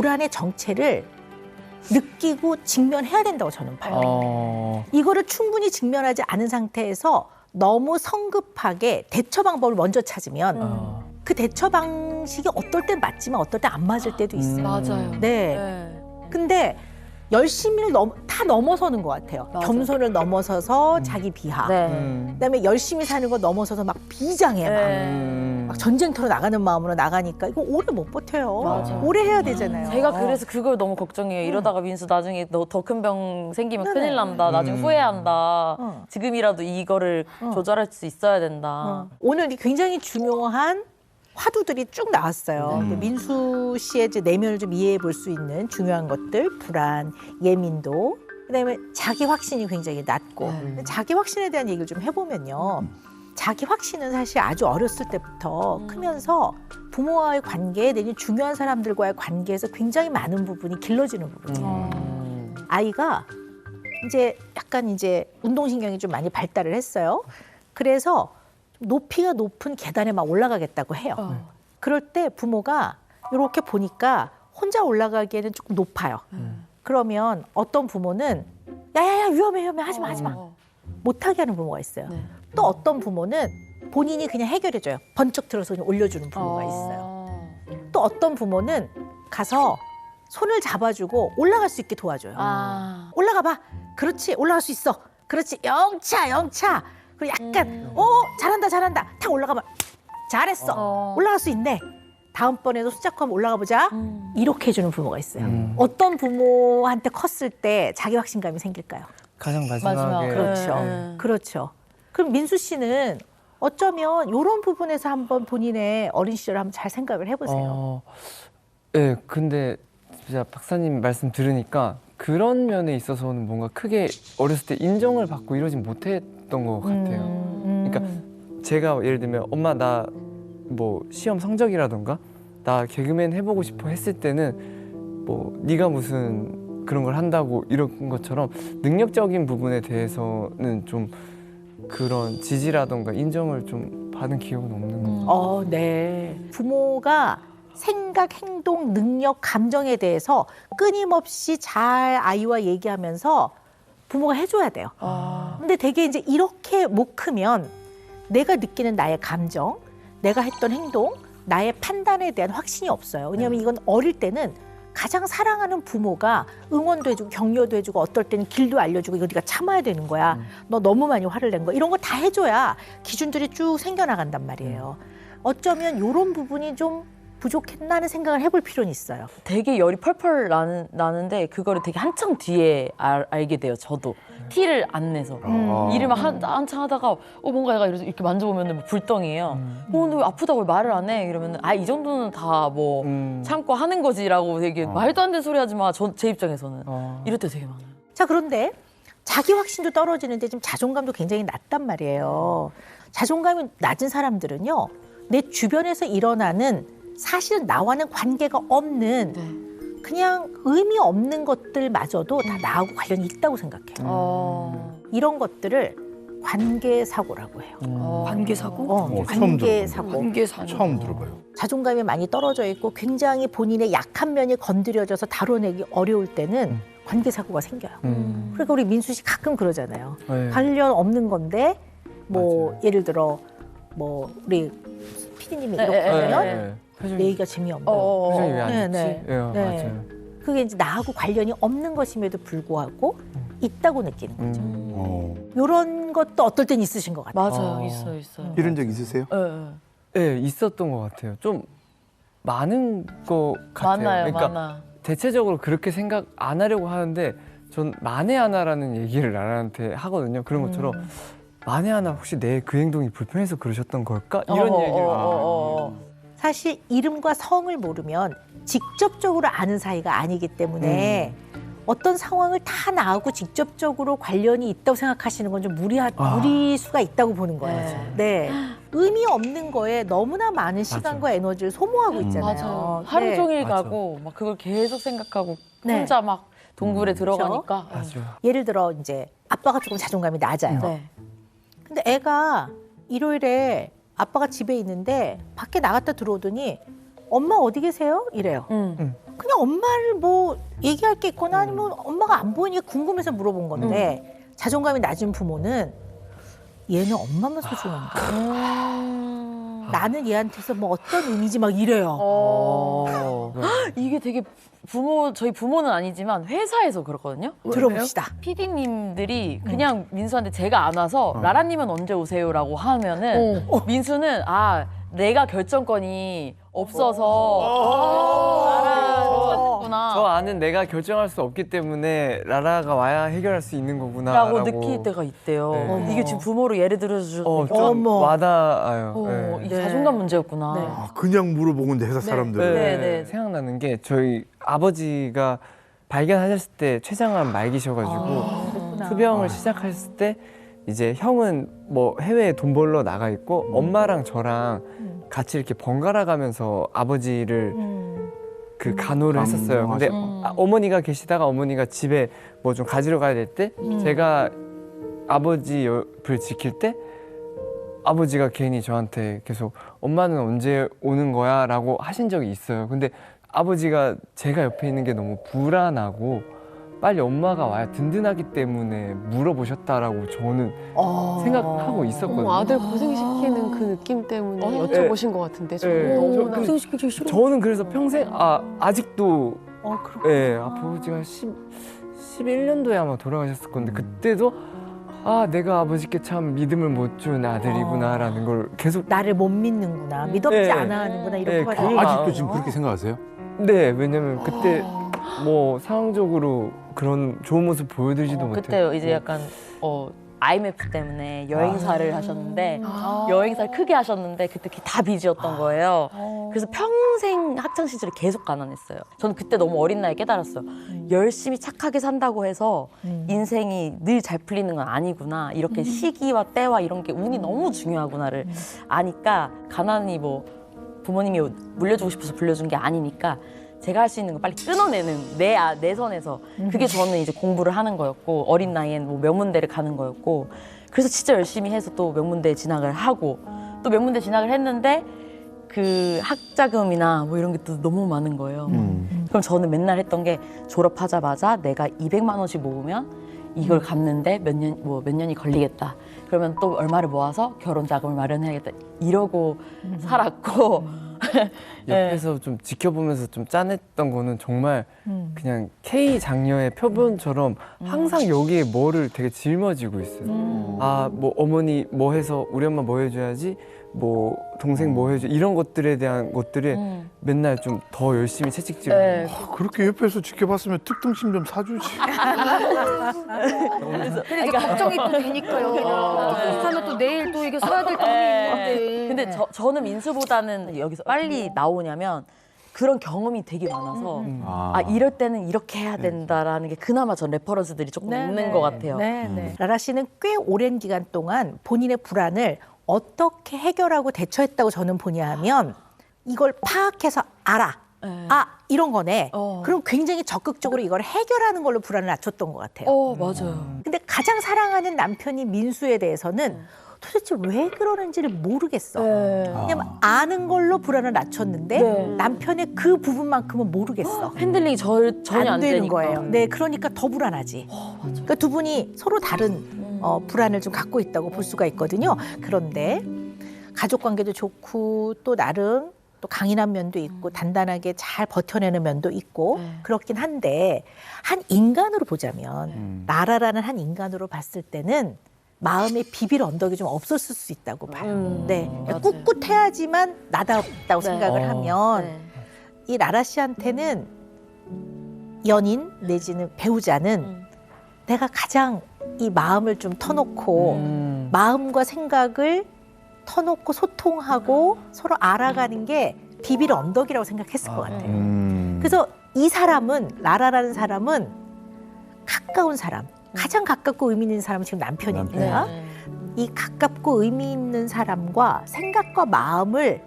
불안의 정체를 느끼고 직면해야 된다고 저는 봐요. 이거를 충분히 직면하지 않은 상태에서 너무 성급하게 대처 방법을 먼저 찾으면 그 대처 방식이 어떨 땐 맞지만 어떨 땐 안 맞을 때도 있어요. 맞아요. 네. 근데 열심히를 다 넘어서는 것 같아요. 맞아. 겸손을 넘어서서 자기 비하. 그다음에 열심히 사는 거 넘어서서 막 비장해. 막 전쟁터로 나가는 마음으로 나가니까 이거 오래 못 버텨요. 맞아. 오래 해야 되잖아요. 제가 그래서 그걸 너무 걱정해요. 이러다가 민수 나중에 너 더 큰 병 생기면 네네. 큰일 난다. 나중에 후회한다. 지금이라도 이거를 어. 조절할 수 있어야 된다. 오늘 굉장히 중요한 화두들이 쭉 나왔어요. 민수 씨의 이제 내면을 좀 이해해 볼 수 있는 중요한 것들, 불안, 예민도, 그다음에 자기 확신이 굉장히 낮고 자기 확신에 대한 얘기를 좀 해보면요. 자기 확신은 사실 아주 어렸을 때부터 크면서 부모와의 관계 내지는 중요한 사람들과의 관계에서 굉장히 많은 부분이 길러지는 부분이에요. 아이가 이제 약간 이제 운동신경이 좀 많이 발달을 했어요. 그래서 높이가 높은 계단에 막 올라가겠다고 해요. 그럴 때 부모가 이렇게 보니까 혼자 올라가기에는 조금 높아요. 그러면 어떤 부모는 야야야 위험해 하지마 못하게 하는 부모가 있어요. 또 어떤 부모는 본인이 그냥 해결해줘요. 번쩍 들어서 그냥 올려주는 부모가 있어요. 또 어떤 부모는 가서 손을 잡아주고 올라갈 수 있게 도와줘요. 올라가 봐. 그렇지 올라갈 수 있어. 그렇지 영차. 그리고 약간 잘한다 탁 올라가면 잘했어. 올라갈 수 있네. 다음번에도 손잡고 한번 올라가 보자. 이렇게 해주는 부모가 있어요. 어떤 부모한테 컸을 때 자기 확신감이 생길까요? 가장 마지막에 그렇죠. 그럼 민수 씨는 어쩌면 이런 부분에서 한번 본인의 어린 시절을 한번 잘 생각을 해보세요. 네, 근데 진짜 박사님 말씀 들으니까 그런 면에 있어서는 뭔가 크게 어렸을 때 인정을 받고 이러진 못했던 것 같아요. 그러니까 제가 예를 들면 엄마 나 뭐 시험 성적이라던가 나 개그맨 해보고 싶어 했을 때는 뭐 네가 무슨 그런 걸 한다고 이런 것처럼 능력적인 부분에 대해서는 좀 그런 지지라던가 인정을 좀 받은 기억은 없는 것 같아요. 네. 부모가 생각, 행동, 능력, 감정에 대해서 끊임없이 잘 아이와 얘기하면서 부모가 해줘야 돼요. 근데 되게 이제 이렇게 못 크면 내가 느끼는 나의 감정, 내가 했던 행동, 나의 판단에 대한 확신이 없어요. 왜냐하면 이건 어릴 때는 가장 사랑하는 부모가 응원도 해주고 격려도 해주고 어떨 때는 길도 알려주고 이거 네가 참아야 되는 거야. 너 너무 많이 화를 낸 거야. 이런 거 다 해줘야 기준들이 쭉 생겨나간단 말이에요. 어쩌면 이런 부분이 좀 부족했나는 생각을 해볼 필요는 있어요. 되게 열이 펄펄 나는데 그거를 되게 한참 뒤에 알게 돼요. 저도 티를 안 내서 일을 막 한참 하다가 뭔가 얘가 이렇게 만져보면 뭐 불덩이에요. 근데 왜 아프다고 왜 말을 안 해? 이러면 이 정도는 다 뭐 참고 하는 거지라고 되게 말도 안 되는 소리 하지 마. 제 입장에서는 이럴 때 되게 많아요. 자, 그런데 자기 확신도 떨어지는데 지금 자존감도 굉장히 낮단 말이에요. 자존감이 낮은 사람들은요, 내 주변에서 일어나는 사실은 나와는 관계가 없는 그냥 의미 없는 것들마저도 다 나하고 관련이 있다고 생각해요. 이런 것들을 관계사고라고 해요. 관계사고? 관계사고. 처음 들어봐요. 자존감이 많이 떨어져 있고 굉장히 본인의 약한 면이 건드려져서 다뤄내기 어려울 때는 관계사고가 생겨요. 그러니까 우리 민수 씨 가끔 그러잖아요. 네. 관련 없는 건데 뭐 맞아요. 예를 들어 뭐 우리 PD님이 이렇게 하면 내 얘기가 재미없다. 표정이 왜 안 좋지? 네. 맞아요. 그게 이제 나하고 관련이 없는 것임에도 불구하고 있다고 느끼는 거죠. 이런 것도 어떨 땐 있으신 것 같아요. 맞아요. 있어요. 이런 적 있으세요? 네, 있었던 것 같아요. 좀 많은 것 같아요. 많아요. 그러니까 많아. 대체적으로 그렇게 생각 안 하려고 하는데 전 만에 하나라는 얘기를 나한테 하거든요. 그런 것처럼 만에 하나 혹시 내 그 행동이 불편해서 그러셨던 걸까? 이런 얘기를 사실 이름과 성을 모르면 직접적으로 아는 사이가 아니기 때문에 어떤 상황을 다 나하고 직접적으로 관련이 있다고 생각하시는 건 좀 무리수가 있다고 보는 거예요. 네. 의미 없는 거에 너무나 많은 시간과 에너지를 소모하고 있잖아요. 맞아요. 하루 종일 맞아. 가고 막 그걸 계속 생각하고 네. 혼자 막 동굴에 들어가니까. 맞아요. 예를 들어 이제 아빠가 조금 자존감이 낮아요. 네. 근데 애가 일요일에 아빠가 집에 있는데 밖에 나갔다 들어오더니 엄마 어디 계세요? 이래요. 그냥 엄마를 뭐 얘기할 게 있거나 아니면 엄마가 안 보이니까 궁금해서 물어본 건데 자존감이 낮은 부모는 얘는 엄마만 소중한가? 나는 얘한테서 뭐 어떤 의미지 막 이래요. 이게 되게 저희 부모는 아니지만 회사에서 그렇거든요. 들어봅시다. PD님들이 그냥 민수한테 제가 안 와서 라라님은 언제 오세요라고 하면은 민수는 내가 결정권이 없어서 라라구나 저 아는 내가 결정할 수 없기 때문에 라라가 와야 해결할 수 있는 거구나 라고 느낄 때가 있대요. 네. 이게 지금 부모로 예를 들어서 좀 와닿아요. 이게 자존감 문제였구나. 네. 그냥 물어본 건데 회사 사람들은. 네. 생각나는 게 저희 아버지가 발견하셨을 때 췌장암 말기셔가지고 투병을 시작했을 때 이제 형은 뭐 해외에 돈 벌러 나가 있고 엄마랑 저랑 같이 이렇게 번갈아 가면서 아버지를 그 간호를 했었어요. 근데 어머니가 계시다가 어머니가 집에 뭐 좀 가지러 가야 될 때 제가 아버지 옆을 지킬 때 아버지가 괜히 저한테 계속 엄마는 언제 오는 거야? 라고 하신 적이 있어요. 근데 아버지가 제가 옆에 있는 게 너무 불안하고 빨리 엄마가 와야 든든하기 때문에 물어보셨다라고 저는 생각하고 있었거든요. 아들 고생시키는 그 느낌 때문에 여쭤보신 것 같은데 네. 너무나 고생시키기 싫어. 저는 그래서 평생 아직도 아버지가 11년도에 아마 돌아가셨을 건데 그때도 내가 아버지께 참 믿음을 못 준 아들이구나라는 걸 계속 나를 못 믿는구나, 믿었지 않아 하는구나 이렇게 가지고. 아직도 지금 그렇게 생각하세요? 네, 왜냐면 그때 뭐 상황적으로 그런 좋은 모습 보여드리지도 못해요. 그때 이제 약간 IMF 때문에 여행사를 하셨는데 여행사를 크게 하셨는데 그때 다 빚이었던 거예요. 그래서 평생 학창 시절에 계속 가난했어요. 저는 그때 너무 어린 나이에 깨달았어요. 열심히 착하게 산다고 해서 인생이 늘 잘 풀리는 건 아니구나. 이렇게 시기와 때와 이런 게 운이 너무 중요하구나를 아니까 가난이 뭐 부모님이 물려주고 싶어서 불려준 게 아니니까 제가 할 수 있는 거 빨리 끊어내는 내 선에서 그게 저는 이제 공부를 하는 거였고 어린 나이엔 뭐 명문대를 가는 거였고 그래서 진짜 열심히 해서 또 명문대에 진학을 하고 또 명문대 진학을 했는데 그 학자금이나 뭐 이런 게 또 너무 많은 거예요. 그럼 저는 맨날 했던 게 졸업하자마자 내가 200만 원씩 모으면 이걸 갚는데 몇 년이 걸리겠다. 그러면 또 얼마를 모아서 결혼 자금을 마련해야겠다. 이러고 살았고 옆에서 좀 지켜보면서 좀 짠했던 거는 정말 그냥 K 장녀의 표본처럼 항상 여기에 뭐를 되게 짊어지고 있어요. 뭐 어머니 뭐 해서 우리 엄마 뭐 해줘야지, 뭐 동생 뭐 해줘 이런 것들에 대한 것들을 맨날 좀 더 열심히 채찍질을. 네. 그렇게 옆에서 지켜봤으면 특등심 좀 사주지. 근데 이제 걱정이 또 되니까 여기는 하면 또 내일 또 이게 써야 될 돈이 있는데 근데 저는 민수보다는 여기서 빨리 나오냐면 그런 경험이 되게 많아서 이럴 때는 이렇게 해야 된다라는 게 그나마 전 레퍼런스들이 조금 있는 것 같아요. 라라 씨는 꽤 오랜 기간 동안 본인의 불안을 어떻게 해결하고 대처했다고 저는 보냐 하면 이걸 파악해서 알아. 이런 거네. 그럼 굉장히 적극적으로 이걸 해결하는 걸로 불안을 낮췄던 것 같아요. 맞아요. 근데 가장 사랑하는 남편이 민수에 대해서는 도대체 왜 그러는지를 모르겠어. 그냥 아는 걸로 불안을 낮췄는데 남편의 그 부분만큼은 모르겠어. 핸들링이 전혀 안 되는 되니까. 거예요. 네, 그러니까 더 불안하지. 그러니까 두 분이 서로 다른 불안을 좀 갖고 있다고 볼 수가 있거든요. 그런데 가족 관계도 좋고 또 나름 또 강인한 면도 있고 단단하게 잘 버텨내는 면도 있고 그렇긴 한데 한 인간으로 보자면 라라라는 한 인간으로 봤을 때는 마음에 비빌 언덕이 좀 없었을 수 있다고 봐요. 네, 맞아요. 꿋꿋해야지만 나답다고 생각을 하면 이 라라 씨한테는 연인 내지는 배우자는 내가 가장 이 마음을 좀 터놓고 마음과 생각을 터놓고 소통하고 서로 알아가는 게 비빌 언덕이라고 생각했을 것 같아요. 그래서 이 사람은 라라라는 사람은 가까운 사람, 가장 가깝고 의미 있는 사람은 지금 남편입니다. 이 가깝고 의미 있는 사람과 생각과 마음을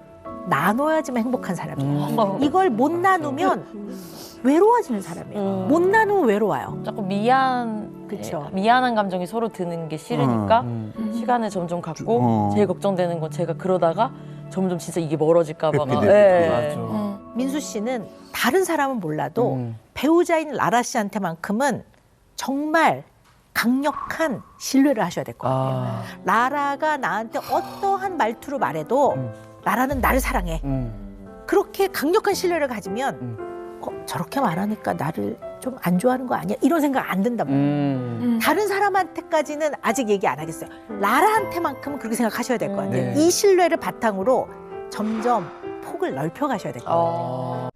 나눠야지만 행복한 사람이에요. 이걸 못 나누면 외로워지는 사람이에요. 못 나누면 외로워요. 조금 그쵸. 미안한 감정이 서로 드는 게 싫으니까 시간을 점점 갖고 제일 걱정되는 건 제가 그러다가 점점 진짜 이게 멀어질까봐가. 회피되고. 맞아. 민수 씨는 다른 사람은 몰라도 배우자인 라라 씨한테만큼은 정말 강력한 신뢰를 하셔야 될 것 같아요. 아, 라라가 나한테 어떠한 말투로 말해도 라라는 나를 사랑해. 그렇게 강력한 신뢰를 가지면 저렇게 말하니까 나를 좀 안 좋아하는 거 아니야? 이런 생각 안 든단 말이에요. 다른 사람한테까지는 아직 얘기 안 하겠어요. 라라한테만큼은 그렇게 생각하셔야 될 것 같아요. 네. 이 신뢰를 바탕으로 점점 폭을 넓혀 가셔야 될 것 같아요.